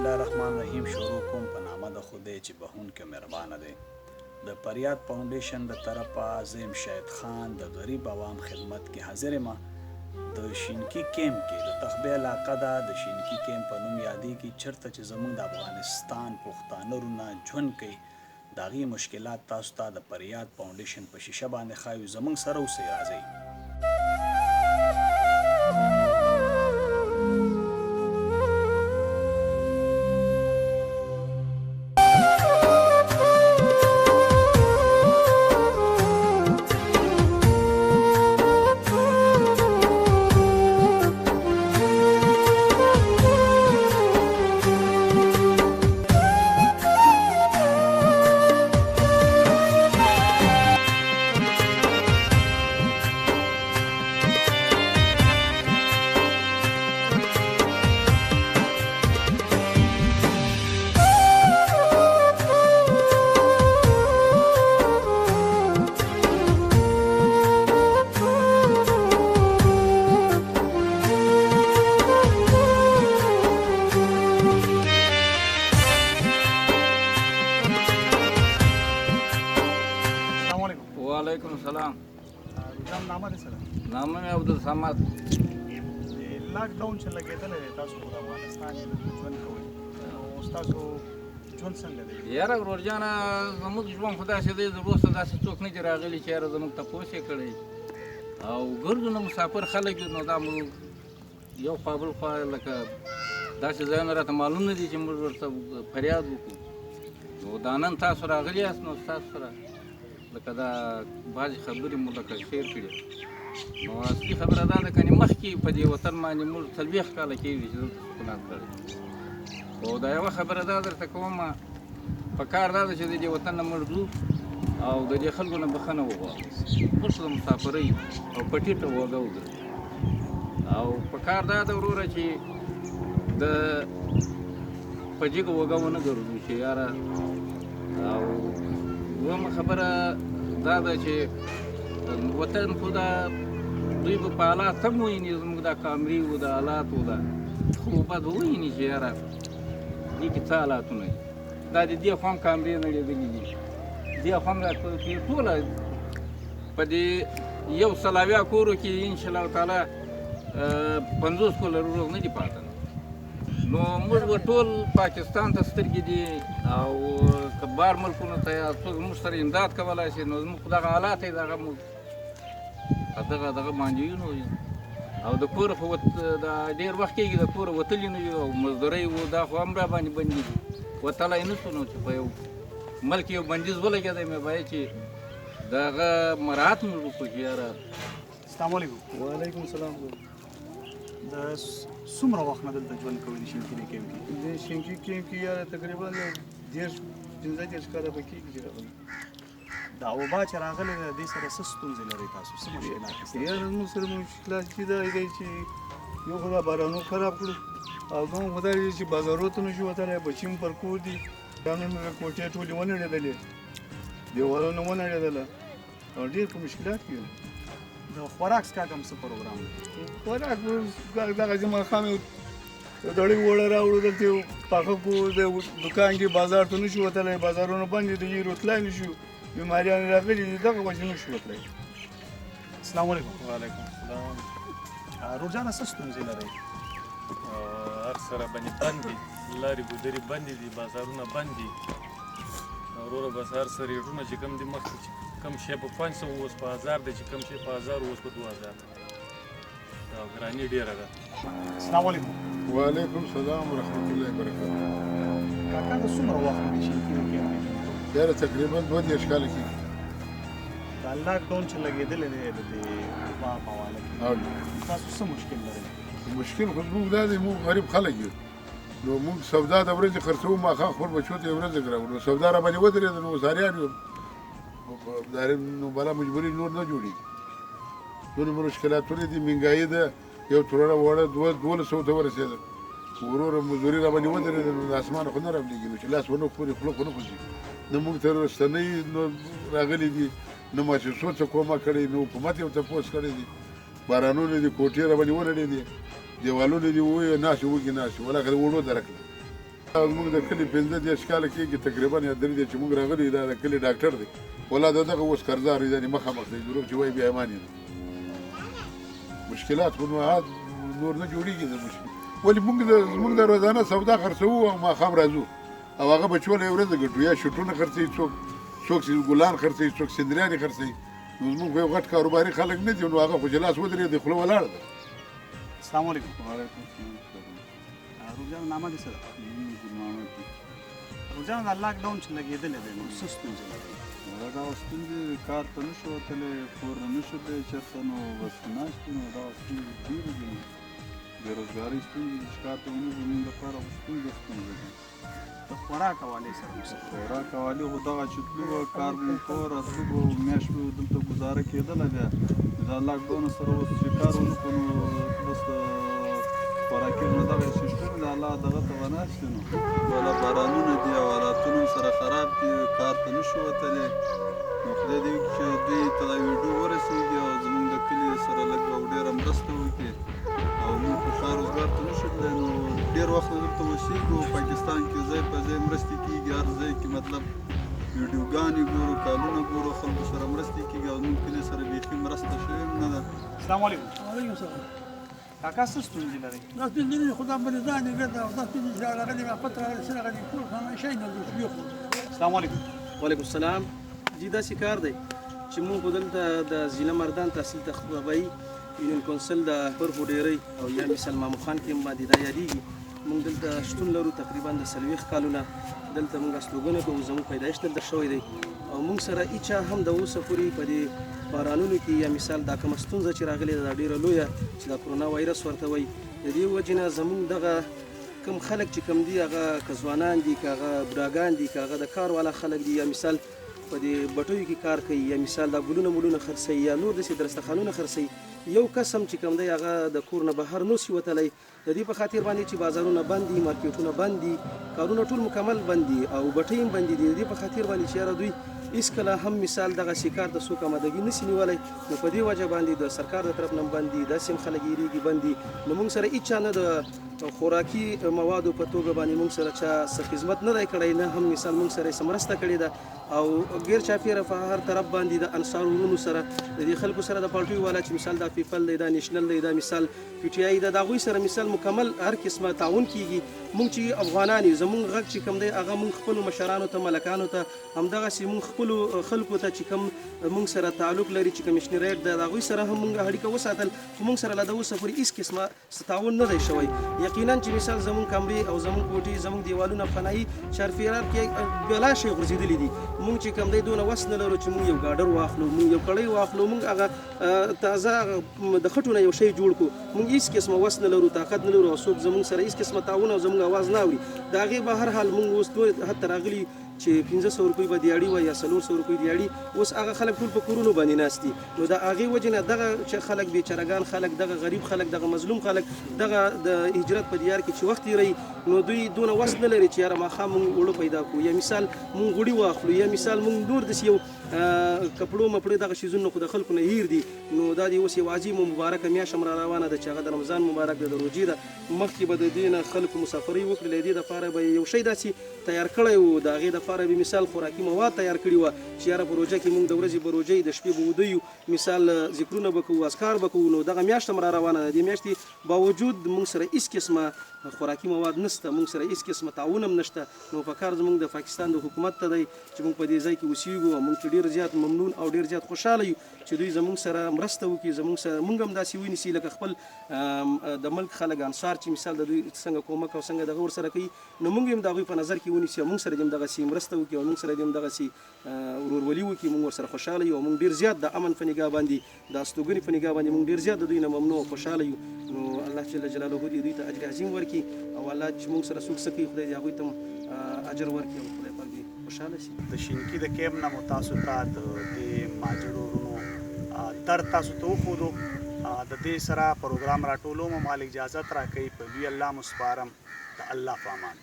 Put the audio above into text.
الله الرحمن الرحیم شروع کوم په نامه د خدای چې بخونکی مهربانه دی. د پریاد فاونډیشن د طرفه عظیم شهید خان د غریب عوام خدمت کې حاضر یم. د شینکي کیمپ کې د تخبې علاقه ده، د شینکي کیمپ په نوم یادېږي، چېرته چې زموږ د افغانستان پښتانه وروڼه ژوند کوي. د هغې مشکلات تاسو ته د پریاد فاونډیشن په شیشه باندې ښایو. زموږ سره اوسئ، راځئ. وعلیکم السلام. روزان نامه دې سره؟ نامه مې عبدالصمد. د لاک ډاون چې لګېدلی دی، تاسو په افغانستان کې ژوند کوئ، نو ستاسو ژوند څنګه دی؟ یاره ورور جانه زموږ ژوند خو داسې دی، وروسته داسې څوک نه دي راغلي چې یاره زموږ تپوس یې کړی او ګرځو نه مسافر خلک یو، نو دا موږ یو خوا بل خوا لکه داسې ځایونه راته معلوم نه دي چې موږ ورته فریاد وکړو. نو دا نن تاسو راغلي یاست، نو ستاسو سره لکه دا بعضې خبرې مو لکه شیر کړي. نو اصلي خبره دا ده، کنې مخکې په دې وطن باندې موږ 40 کاله کېږي چې دلته سکونات کړی. او دا یوه خبره دا درته کومه، په کار دا ده چې د دې وطن نه موږ ځو او د دې خلکو نه بښنه وغواړو. موږ د مسافرۍ او په ټیټه اوږه وګرځو، او په کار دا ده وروره چې د په جګه اوږه ونه ګرځو چې یاره. او دویمه خبره دا ده چې وطن خو دا دوی به په حالات هم وویني، زموږ دا کامري و د حالاتو ده، خو باید وویني چې یاره دې کې څه حالاتونه دي. دا د دې خوا هم کامرې نړېدلي دي، دې خوا هم ټوله په دې 100 کورو کې انشاءالله تعالی 50 کوله روغ نه دي پاته. نو موږ به ټول پاکستان ته سترګې دي، او که بار ملکونو ته یا څوک موږ سره امداد کولی شي، نو زموږ دغه حالات یې دغه موږ دغه باندې یو. نو او د کوره خو دا ډېر وخت کېږي د کوره وتلي نه یو، او مزدورۍ و دا خو هم را باندې بندي دي، وتلی نه شو. نو چې په یو ملک یو بندیز ولګېدی، مې باید چې د هغه مراعات موږ وکړو چې یاره. السلام علیکم. وعلیکم السلام. د څومره وخت نه دلته ژوند کوئ د شینکي کیمپ کې؟ د شینکي کیمپ کې یاره تقریبا 15 کاله به کېږي چې راغلي. دا وبا چې راغلی ده، دې سره څه ستونزې لرئ تاسو؟ څه مشکلات؟ یاره موږ سره مشکلات چې دا دی چې یو خو دا بارانو خراب کړو، او دویم خو دا دی چې بازارو ته نه شو وتلی، بچي هم پر کور دي، دا نن مې کوټې ټولې ونړېدلې، دیوالونه ونړېدله، او ډېر په مشکلات کې یم. د خوراک څښاک هم څه پروګرام دی؟ خوراک دغسې ماښام یو دړۍ وړه راوړو، دلته یو پاخه کور د دوکان کې بازار ته نه شو وتلی، بازارونه بند دي، د هیرو تلای نه شو، بیماریان راغلي دي، دغه وجې نه شو وتلی. السلام علیکم. وعلیکم السلام. روح جانه څه ستونزې لرئ؟ هر سره باندې بند دي، لارې ګودرې بندې دي، بازارونه بند دي. وروره بس هر څه ریټونه چې کوم دي مخکې چې کوم شی په 500 اوس په 1000 دی، چې کوم شی په 1000 اوس په 2000. او ګراني ډېره ده. السلام علیکم. وعلیکم السلام ورحمت الله وبرکاته. کاکا د څومره وخت نه د شینکي کیمپ کې ژوند کوئ؟ یاره تقریبا 22 کاله کېږي. دا لاک ډاون چې لګېدلی دی د دې وبا په حواله کې، تاسو څه مشکل لرئ؟ مشکل خو زموږ دا دی، موږ غریب خلک یو، نو موږ سودا د ورځې خرڅوو، ماښام خپل بچو ته یې ورځې راوړو، سودا را باندې ودرېده، نو ساریان یو، نو بلا مجبوري نور نه جوړېږي. ټولې مشکلاتونه دي، مهنګایي ده، یو توره وړه 1200 ته ورسېده، وروره مزدوري را باندې ودرېده، نو د اسمانه خو نه رالېږي، نو چې لاس ونه خوري خوله خو نه خوځي. نه موږ ته رسنۍ راغلي دي، نه مؤسسو څه کومه کړې، نه حکومت یو تپوس کړی دی. بارانونه دي، کوټې را باندې ونړېدې، دیوالونه دي، وایي ناستې وږي ناستې، ولکه د وړو درک موږ د کلي 15 کاله کېږي تقریبا یا 3 چې موږ راغلي دا د کلي ډاکټر دی ولا دغه اوس قرضدار دی یعنې مخامخ دی ضرور چې وایي بې ایماني ده مشکلات خو نور نه جوړېږي د مشکل ولې موږ د روزانه سودا خرڅوو او ماښام راځو او هغه بچوله یې ورځ ګټو یا شوټونه خرڅوي څوک ګلان خرڅوي څوک سندریانې خرڅوي نو زموږ خو یو غټ کاروباري خلک نه دي نو هغه خو چې لاس ودرېد خوله ولاړه ده السلام علیکم وعلیکم السلام. روزان نامه دې څه ده روزان دا لاکډاون چې لګېدلی دی نو څه ستونزې لري دا ستونزې کار ته نه شو وتلی کور نه شو دی چېرته نو بس ناست نو دا ستونزې ډېرې دي بېروزګارۍ ستونزې چې کار ته ونه ځو موږ لپاره خو ستونزه دي د خوراک حوالې سره مو څه خوراک حوالې خو دغه چې تلو به کار مو کوو راتلو به میاشت به دلته ګزاره کېدله بیا دا لاکډاون سره اوس چې کار ونه کړو نو بس خوراکي نو دغه سیسټم د الله دغه ته وناست نو ولا بارانونه دي او حالاتونه سره خراب دي کار ته نه شو وتلی نو خدای دې وکړي چې دوی ته دا ویډیو ورسېږي او زموږ د کلي سره لږ او ډېره مرسته وکړي او موږ خو ښار روزګار ته نه شو تللی نو ډېر وخت دلته اوسېږو پاکستان کې ځای په ځای مرستې کېږي هر ځای کې مطلب ویډیوګانې ګورو کالونه ګورو خلکو سره مرستې کېږي او زموږ کلي سره بیخي مرسته شوې نه ده السلام علیکم وعلیکم السلام. کاکا څه ستونزې لري دا سپینځلي خو دا مریضان دي ګرده او دا سپینځلي چې راغلي ما پته راغلي څه راغلي ټول خانه شی نه دي یو السلام علیکم وعلیکم السلام. جی داسې کار دی چې موږ خو دلته د ضلع مردان تحصیل تخبابایي یونین کونسل د پرخو ډیرۍ او یا مثال مامو خان کې باندې دا یادېږي موږ دلته شتون لرو تقریبا د 40 کالونه دلته موږ استوګنه کوو زموږ پیدایش دلته شوی دی او موږ سره هیچا هم د اوسه پورې په دې بارانونو کې یا مثال دا کومه ستونزه چې راغلې ده دا ډېره لویه چې د کرونا وایرس ورته وایي د دې وجې نه زموږ دغه کم خلک چې کم دي هغه که ځوانان دي که هغه بوډاګان دي که هغه د کار والا خلک دي یا مثال په دې بټیو کې کار کوي یا مثال دا ګلونه مولونه خرڅوي یا نور داسې درستخانونه خرڅوي یو قسم چې کوم دی هغه د کور نه بهر نو شي وتلی د دې په خاطر باندې چې بازارونه بند دي مارکیټونه بند دي کارونه ټول مکمل بند دي او بټۍ هم بند دي د دې په خاطر باندې چې یاره دوی هېڅکله هم مثال دغه کار د څوک آمادګي نشي نیولی نو په دې وجه باندې د سرکار د طرف نه بند دي داسې هم خلک یېرېږي بند دي نو موږ سره هېچا نه د خوراکي موادو په توګه باندې موږ سره چا څه خدمت نه دی کړی نه هم مثال موږ سره یې څه مرسته کړې ده او غیر چاپېره په هر طرف باندې د انصار ورونو سره د دې خلکو سره د پارټیو والا چې مثال دا پیپل دی دا نیشنل دی دا مثال پی ټي آی ده د هغوی سره مثال مکمل هر قسمه تعاون کېږي موږ چې افغانان یو زموږ غږ چې کوم دی هغه موږ خپلو مشرانو ته ملکانو ته همدغسې موږ خپلو خلکو ته چې کوم موږ سره تعلق لري چې کمیشنریټ ده د هغوی سره هم موږ اړیکه وساتل خو موږ سره لا د اوسه پورې هېڅ قسمه تعاون نه دی شوی یقینا چې مثال زموږ کمرې او زموږ کوټې زموږ دیوالونه فنایي چارفیرار کې بلا شی غورځېدلي دي موږ چې کوم دی دونه وس نه لرو چې موږ یو ګاډر واخلو موږ یو کړۍ واخلو موږ هغه تازه د خټو نه یو شی جوړ کړو موږ هېڅ قسمه وس نه لرو طاقت نه لرو او څوک زموږ سره هېڅ قسمه تعاون او زموږ اواز نه اوري د هغې به هر حال موږ اوس حتی راغلي چې 1500 روپۍ به دیاړي وای یا 400 روپۍ دیاړي اوس هغه خلک ټول په کورونو باندې ناست دي نو د هغې وجې نه دغه چې خلک بېچارهګان خلک دغه غریب خلک دغه مظلوم خلک دغه د هجرت په دیار کې چې وخت تېروي نو دوی دونه وس نه لري چې یاره ماښام موږ اوړه پیدا کړو یا مثال موږ غوړي واخلو یا مثال موږ نور داسې یو کپړو مپړې دغه شیزونه خو د خلکو نه هیر دي نو دا د اوس یو عظیم و مبارکه میاشت هم را روانه ده چې هغه د رمضان مبارک ده د روژې ده مخکې به د دې نه خلکو مسافرۍ وکړي له دې دپاره به یو شی داسې تیار کړی و د هغې دپاره به مثال خوراکي مواد تیار کړي وه چې یاره په روژه کې موږ د ورځې به روژې د شپې به وده یو مثال ذکرونه به کوو اذکار به کوو نو دغه میاشت هم را روانه ده د دې میاشتې باوجود موږ سره هېڅ قسمه خوراکي مواد نشته موږ سره هېڅ قسمه تعاون هم نشته نو په کار زموږ د پاکستان د حکومت ته دی چې موږ په دې ځای کې اوسېږو او موږ چې ډېر زیات ممنون او ډېر زیات خوشحاله یو چې دوی زموږ سره مرسته وکړي زموږ سره موږ هم داسې ونیسي لکه خپل د ملک خلک انصار چې مثال د دوی څنګه کومک او څنګه دغه ورسره کوي نو موږ هم د هغوی په نظر کې ونیسي او موږ سره دې هم دغسې مرسته وکړي او موږ سره دې هم دغسې ورورولي وکړي موږ ورسره خوشحاله یو او موږ ډېر زیات د امن په نګاه باندې د استوګنې په نګاه باندې موږ ډېر زیات د دوی نه ممنوع او خوشحاله یو نو الله جل جلاله دې دوی ته اجر عظیم ورکړي او الله چې موږ سره څوک څه کوي خدای دې هغوی ته اجر ورکړي او خدای پاک دې خوشحاله شي د شینکي د کیمپ نه مو تاسو ته د دې ماجړو ورونو درد تاسو ته وښودو د دې سره پروګرام راټولو مو مال اجازت راکوي په لوی الله مو سپارم د الله په امان